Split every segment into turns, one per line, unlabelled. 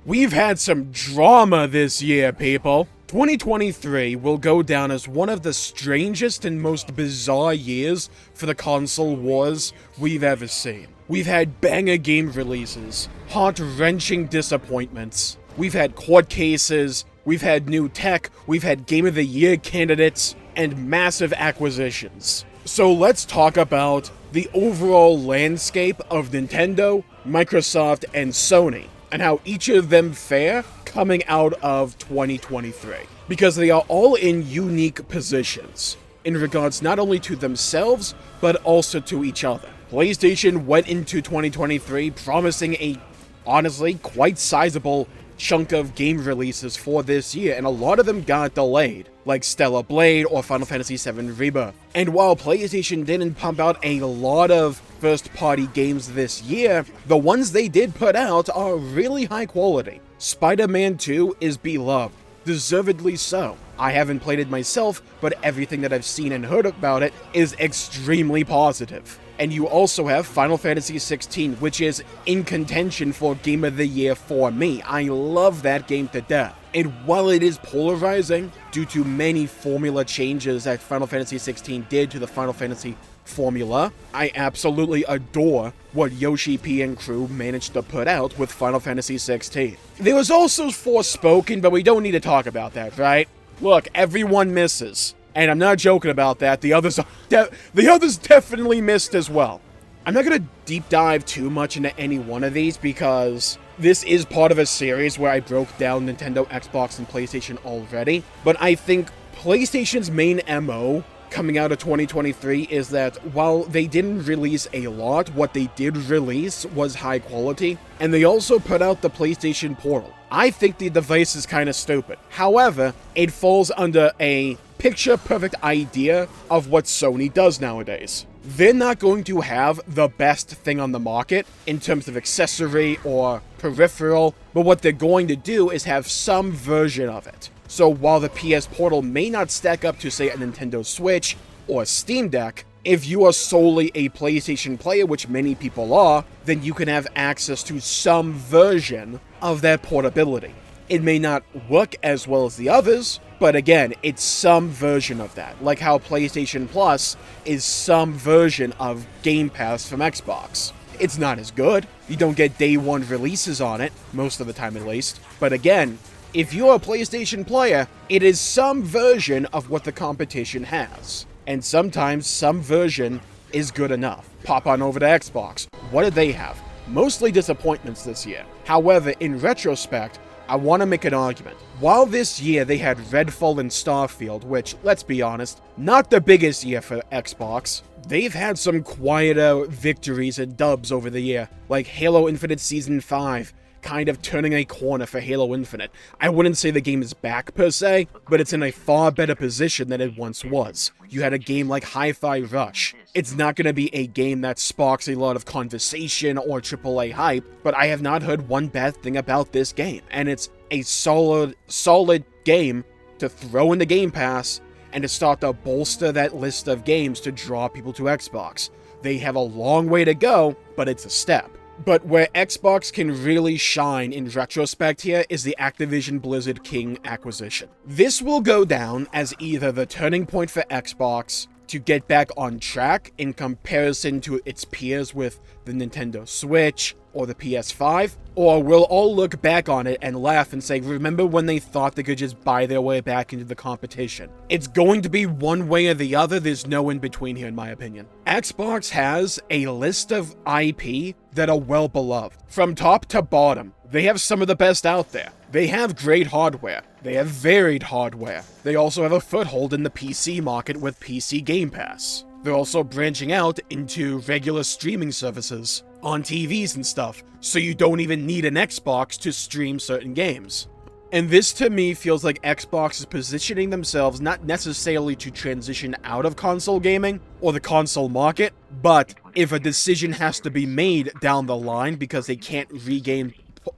We've had some drama this year, people. 2023 will go down as one of the strangest and most bizarre years for the console wars we've ever seen. We've had banger game releases, heart-wrenching disappointments, we've had court cases, we've had new tech, we've had Game of the Year candidates, and massive acquisitions. So let's talk about the overall landscape of Nintendo, Microsoft, and Sony, and how each of them fare coming out of 2023. Because they are all in unique positions, in regards not only to themselves, but also to each other. PlayStation went into 2023 promising a, honestly, quite sizable chunk of game releases for this year, and a lot of them got delayed, like Blade or Final Fantasy VII Rebirth. And while PlayStation didn't pump out a lot of first-party games this year, the ones they did put out are really high quality. Spider-Man 2 is beloved, deservedly so. I haven't played it myself, but everything that I've seen and heard about it is extremely positive. And you also have Final Fantasy XVI, which is in contention for Game of the Year for me. I love that game to death. And while it is polarizing, due to many formula changes that Final Fantasy XVI did to the Final Fantasy formula, I absolutely adore what Yoshi P and crew managed to put out with Final Fantasy XVI. There was also Forspoken, but we don't need to talk about that, right? Look, everyone misses. And I'm not joking about that, the others definitely missed as well. I'm not gonna deep dive too much into any one of these because this is part of a series where I broke down Nintendo, Xbox, and PlayStation already. But I think PlayStation's main MO coming out of 2023 is that while they didn't release a lot, what they did release was high quality, and they also put out the PlayStation Portal. I think the device is kind of stupid. However, it falls under a picture-perfect idea of what Sony does nowadays. They're not going to have the best thing on the market in terms of accessory or peripheral, but what they're going to do is have some version of it. So while the PS Portal may not stack up to, say, a Nintendo Switch or Steam Deck, if you are solely a PlayStation player, which many people are, then you can have access to some version of that portability. It may not work as well as the others, but again, it's some version of that. Like how PlayStation Plus is some version of Game Pass from Xbox. It's not as good. You don't get day one releases on it, most of the time at least. But again, if you're a PlayStation player, it is some version of what the competition has. And sometimes some version is good enough. Pop on over to Xbox. What did they have? Mostly disappointments this year. However, in retrospect, I want to make an argument. While this year they had Redfall and Starfield, which, let's be honest, not the biggest year for Xbox, they've had some quieter victories and dubs over the year, like Halo Infinite Season 5, kind of turning a corner for Halo Infinite. I wouldn't say the game is back per se, but it's in a far better position than it once was. You had a game like Hi-Fi Rush. It's not going to be a game that sparks a lot of conversation or AAA hype, but I have not heard one bad thing about this game, and it's a solid game to throw in the Game Pass and to start to bolster that list of games to draw people to Xbox. They have a long way to go, but it's a step. But where Xbox can really shine in retrospect here is the Activision Blizzard King acquisition. This will go down as either the turning point for Xbox to get back on track in comparison to its peers with the Nintendo Switch or the PS5, or we'll all look back on it and laugh and say, remember when they thought they could just buy their way back into the competition? It's going to be one way or the other. There's no in between here, in my opinion. Xbox has a list of IP that are well beloved. From top to bottom, they have some of the best out there. They have great hardware. They have varied hardware. They also have a foothold in the PC market with PC Game Pass. They're also branching out into regular streaming services on TVs and stuff, so you don't even need an Xbox to stream certain games. And this to me feels like Xbox is positioning themselves not necessarily to transition out of console gaming or the console market, but if a decision has to be made down the line because they can't regain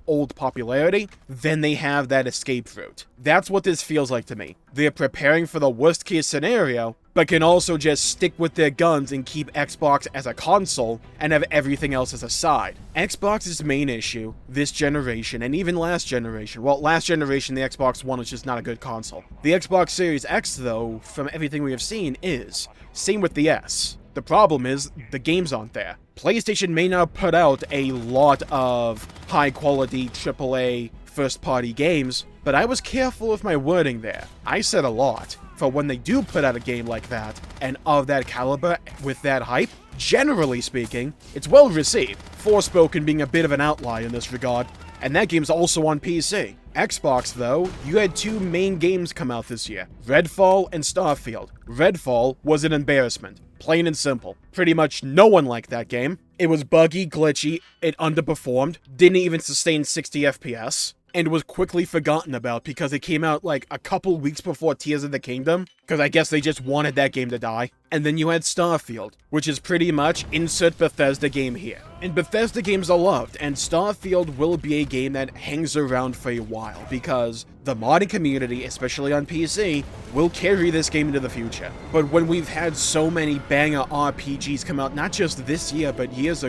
old popularity, then they have that escape route. That's what this feels like to me. They're preparing for the worst case scenario, but can also just stick with their guns and keep Xbox as a console and have everything else as a side. Xbox's main issue this generation, and even last generation, well, last generation the Xbox One was just not a good console. The Xbox Series X, though, from everything we have seen, is. Same with the S. The problem is, the games aren't there. PlayStation may not put out a lot of high-quality AAA first-party games, but I was careful with my wording there. I said a lot. For when they do put out a game like that, and of that caliber, with that hype, generally speaking, it's well received. Forspoken being a bit of an outlier in this regard, and that game's also on PC. Xbox, though, you had two main games come out this year, Redfall and Starfield. Redfall was an embarrassment, plain and simple. Pretty much no one liked that game. It was buggy, glitchy, it underperformed, didn't even sustain 60 FPS. And was quickly forgotten about because it came out like a couple weeks before Tears of the Kingdom, because I guess they just wanted that game to die. And then you had Starfield, which is pretty much insert Bethesda game here. And Bethesda games are loved, and Starfield will be a game that hangs around for a while, because the modding community, especially on PC, will carry this game into the future. But when we've had so many banger RPGs come out, not just this year, but years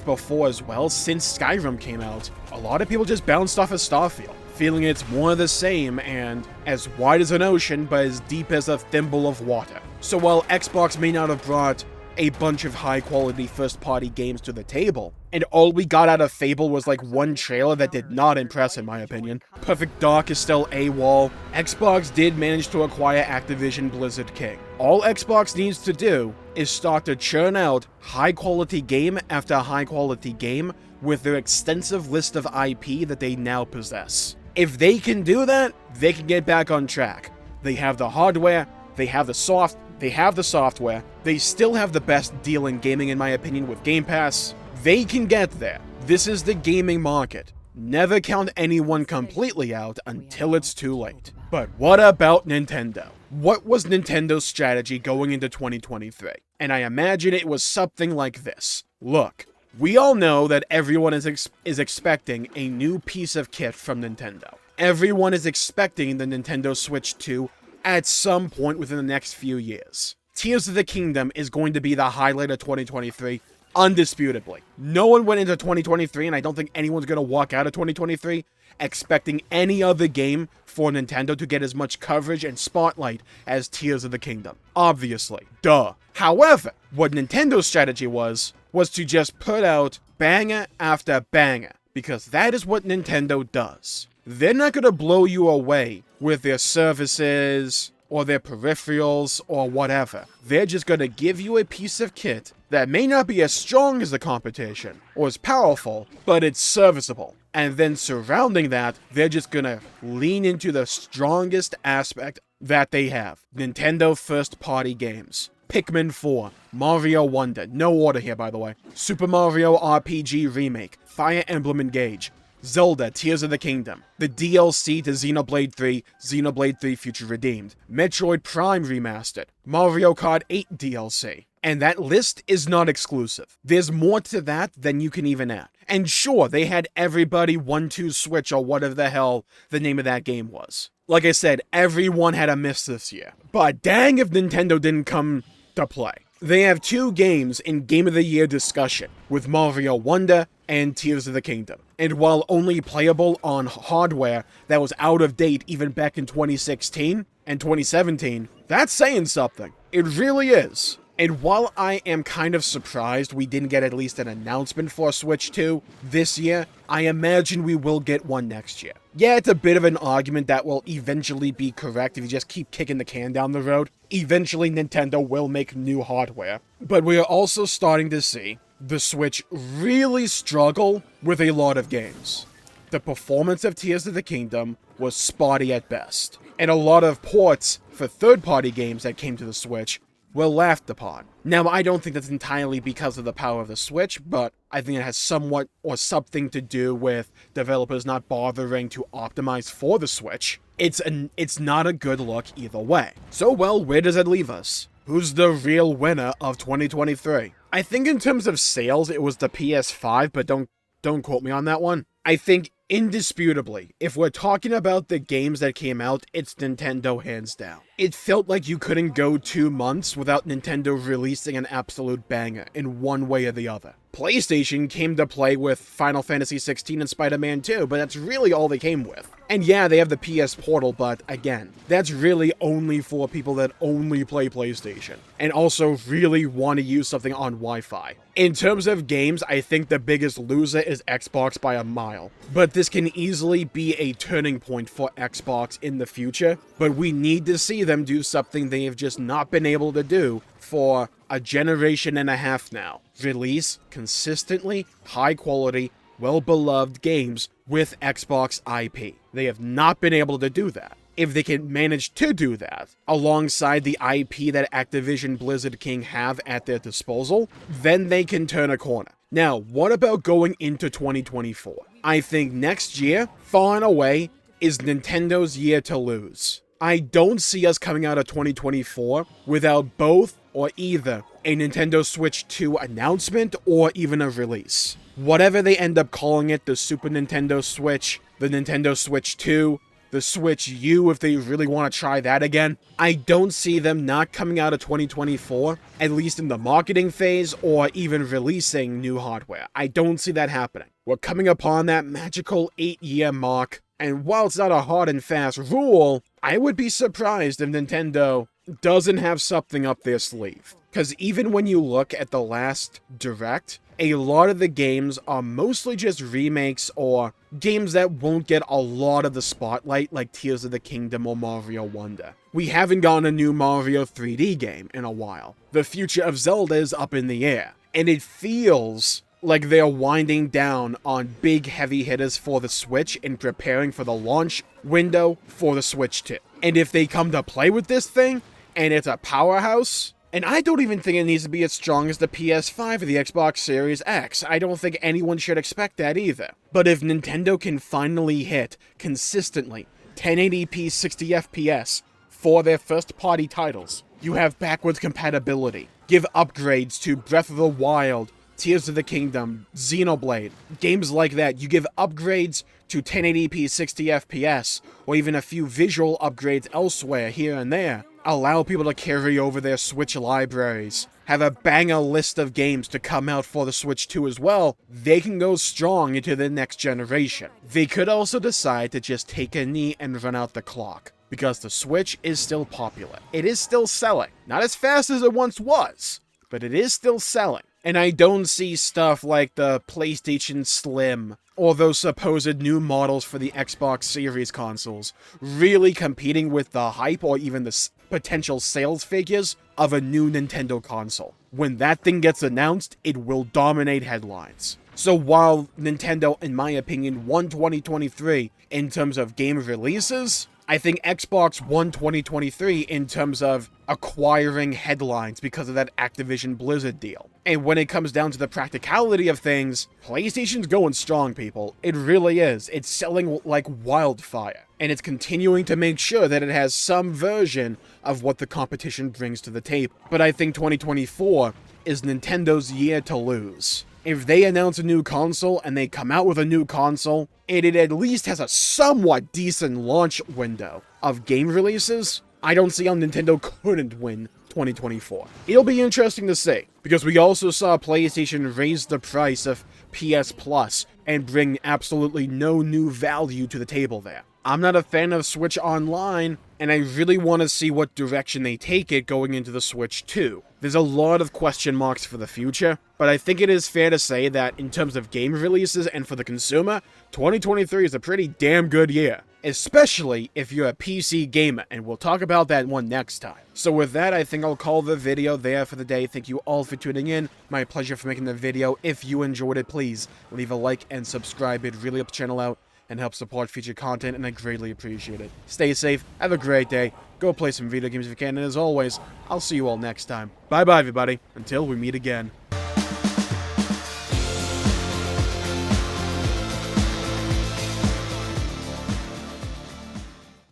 before as well, since Skyrim came out, a lot of people just bounced off of Starfield, feeling it's more of the same and as wide as an ocean, but as deep as a thimble of water. So while Xbox may not have brought a bunch of high-quality first-party games to the table, and all we got out of Fable was like one trailer that did not impress in my opinion. Perfect Dark is still AWOL. Xbox did manage to acquire Activision Blizzard King. All Xbox needs to do is start to churn out high-quality game after high-quality game with their extensive list of IP that they now possess. If they can do that, they can get back on track. They have the hardware, they have the software, they still have the best deal in gaming in my opinion with Game Pass. They can get there. This is the gaming market. Never count anyone completely out until it's too late. But what about Nintendo? What was Nintendo's strategy going into 2023? And I imagine it was something like this. Look, we all know that everyone is expecting a new piece of kit from Nintendo. Everyone is expecting the Nintendo Switch 2 at some point within the next few years. Tears of the Kingdom is going to be the highlight of 2023, undisputably. No one went into 2023, and I don't think anyone's going to walk out of 2023 expecting any other game for Nintendo to get as much coverage and spotlight as Tears of the Kingdom. Obviously. Duh. However, what Nintendo's strategy was to just put out banger after banger, because that is what Nintendo does. They're not going to blow you away with their services or their peripherals or whatever. They're just going to give you a piece of kit that may not be as strong as the competition or as powerful, but it's serviceable. And then surrounding that, they're just going to lean into the strongest aspect that they have. Nintendo first-party games. Pikmin 4, Mario Wonder, no order here by the way, Super Mario RPG Remake, Fire Emblem Engage, Zelda Tears of the Kingdom, the DLC to Xenoblade 3, Xenoblade 3 Future Redeemed, Metroid Prime Remastered, Mario Kart 8 DLC. And that list is not exclusive. There's more to that than you can even add. And sure, they had everybody 1-2 Switch or whatever the hell the name of that game was. Like I said, everyone had a miss this year. But dang if Nintendo didn't come to play. They have two games in Game of the Year discussion, with Mario Wonder and Tears of the Kingdom. And while only playable on hardware that was out of date even back in 2016 and 2017, that's saying something. It really is. And while I am kind of surprised we didn't get at least an announcement for Switch 2 this year, I imagine we will get one next year. Yeah, it's a bit of an argument that will eventually be correct if you just keep kicking the can down the road. Eventually Nintendo will make new hardware. But we are also starting to see the Switch really struggle with a lot of games. The performance of Tears of the Kingdom was spotty at best, and a lot of ports for third-party games that came to the Switch were laughed upon. Now, I don't think that's entirely because of the power of the Switch, but I think it has somewhat or something to do with developers not bothering to optimize for the Switch. It's not a good look either way. So, well, where does it leave us? Who's the real winner of 2023? I think in terms of sales, it was the PS5, but don't quote me on that one. I think Indisputably, if we're talking about the games that came out, it's Nintendo hands down. It felt like you couldn't go 2 months without Nintendo releasing an absolute banger in one way or the other. PlayStation came to play with Final Fantasy XVI and Spider-Man 2, but that's really all they came with. And yeah, they have the PS Portal, but again, that's really only for people that only play PlayStation, and also really want to use something on Wi-Fi. In terms of games, I think the biggest loser is Xbox by a mile. But this can easily be a turning point for Xbox in the future, but we need to see them do something they have just not been able to do for a generation and a half now. Release consistently high quality, well-beloved games with Xbox IP. They have not been able to do that. If they can manage to do that, alongside the IP that Activision Blizzard King have at their disposal, then they can turn a corner. Now, what about going into 2024? I think next year, far and away, is Nintendo's year to lose. I don't see us coming out of 2024 without both or either a Nintendo Switch 2 announcement or even a release. Whatever they end up calling it, the Super Nintendo Switch, the Nintendo Switch 2, the Switch U if they really want to try that again, I don't see them not coming out of 2024, at least in the marketing phase or even releasing new hardware. I don't see that happening. We're coming upon that magical 8-year mark, and while it's not a hard and fast rule, I would be surprised if Nintendo doesn't have something up their sleeve. Because even when you look at the last Direct, a lot of the games are mostly just remakes or games that won't get a lot of the spotlight like Tears of the Kingdom or Mario Wonder. We haven't gotten a new Mario 3D game in a while. The future of Zelda is up in the air, and it feels like they're winding down on big heavy hitters for the Switch and preparing for the launch window for the Switch 2. And if they come to play with this thing, and it's a powerhouse, and I don't even think it needs to be as strong as the PS5 or the Xbox Series X. I don't think anyone should expect that either. But if Nintendo can finally hit, consistently, 1080p 60 FPS for their first-party titles, you have backwards compatibility, give upgrades to Breath of the Wild, Tears of the Kingdom, Xenoblade, games like that, you give upgrades to 1080p 60 FPS, or even a few visual upgrades elsewhere here and there, allow people to carry over their Switch libraries, have a banger list of games to come out for the Switch 2 as well, they can go strong into the next generation. They could also decide to just take a knee and run out the clock, because the Switch is still popular. It is still selling. Not as fast as it once was, but it is still selling. And I don't see stuff like the PlayStation Slim or those supposed new models for the Xbox Series consoles really competing with the hype or even the potential sales figures of a new Nintendo console. When that thing gets announced, it will dominate headlines. So while Nintendo, in my opinion, won 2023 in terms of game releases, I think Xbox won 2023 in terms of acquiring headlines because of that Activision Blizzard deal. And when it comes down to the practicality of things, PlayStation's going strong, people. It really is. It's selling like wildfire. And it's continuing to make sure that it has some version of what the competition brings to the table. But I think 2024 is Nintendo's year to lose. If they announce a new console and they come out with a new console, and it at least has a somewhat decent launch window of game releases, I don't see how Nintendo couldn't win 2024. It'll be interesting to see, because we also saw PlayStation raise the price of PS Plus and bring absolutely no new value to the table there. I'm not a fan of Switch Online, and I really want to see what direction they take it going into the Switch 2. There's a lot of question marks for the future, but I think it is fair to say that in terms of game releases and for the consumer, 2023 is a pretty damn good year. Especially if you're a PC gamer, and we'll talk about that one next time. So with that, I think I'll call the video there for the day. Thank you all for tuning in. My pleasure for making the video. If you enjoyed it, please leave a like and subscribe. It really helps the channel out and help support future content, and I greatly appreciate it. Stay safe, have a great day, go play some video games if you can, and as always, I'll see you all next time. Bye-bye, everybody, until we meet again.